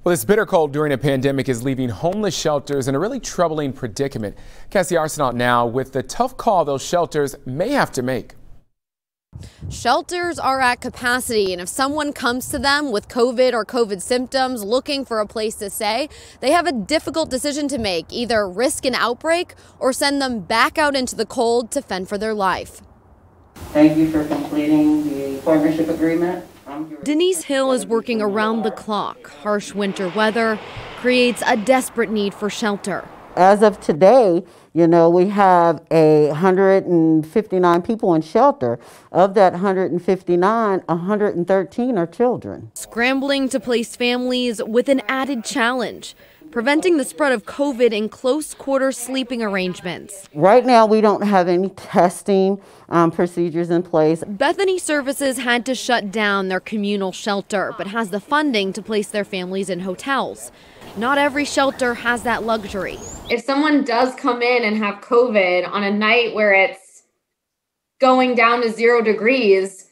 Well, this bitter cold during a pandemic is leaving homeless shelters in a really troubling predicament. Cassie Arsenault now with the tough call those shelters may have to make. Shelters are at capacity, and if someone comes to them with COVID or COVID symptoms looking for a place to stay, they have a difficult decision to make, either risk an outbreak or send them back out into the cold to fend for their life. Thank you for completing the partnership agreement. Denise Hill is working around the clock. Harsh winter weather creates a desperate need for shelter. As of today, we have 159 people in shelter. Of that 159, 113 are children. Scrambling to place families with an added challenge: preventing the spread of COVID in close quarter sleeping arrangements. Right now, we don't have any testing procedures in place. Bethany Services had to shut down their communal shelter, but has the funding to place their families in hotels. Not every shelter has that luxury. If someone does come in and have COVID on a night where it's going down to 0 degrees,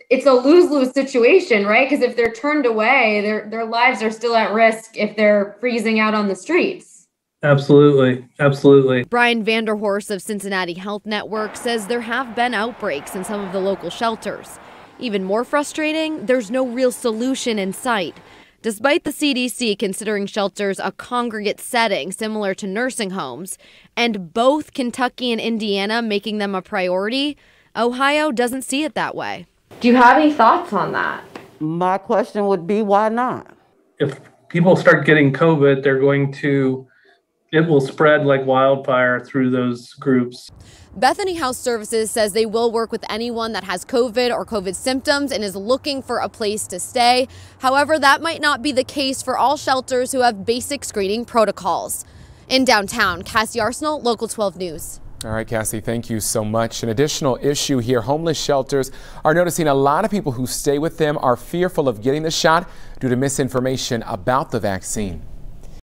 it's a lose-lose situation, right? Because if they're turned away, their lives are still at risk if they're freezing out on the streets. Absolutely. Absolutely. Brian Vanderhorst of Cincinnati Health Network says there have been outbreaks in some of the local shelters. Even more frustrating, there's no real solution in sight. Despite the CDC considering shelters a congregate setting similar to nursing homes, and both Kentucky and Indiana making them a priority, Ohio doesn't see it that way. Do you have any thoughts on that? My question would be, why not? If people start getting COVID, it will spread like wildfire through those groups. Bethany House Services says they will work with anyone that has COVID or COVID symptoms and is looking for a place to stay. However, that might not be the case for all shelters who have basic screening protocols. In downtown, Cassie Arsenault, Local 12 News. All right, Cassie, thank you so much. An additional issue here: homeless shelters are noticing a lot of people who stay with them are fearful of getting the shot due to misinformation about the vaccine.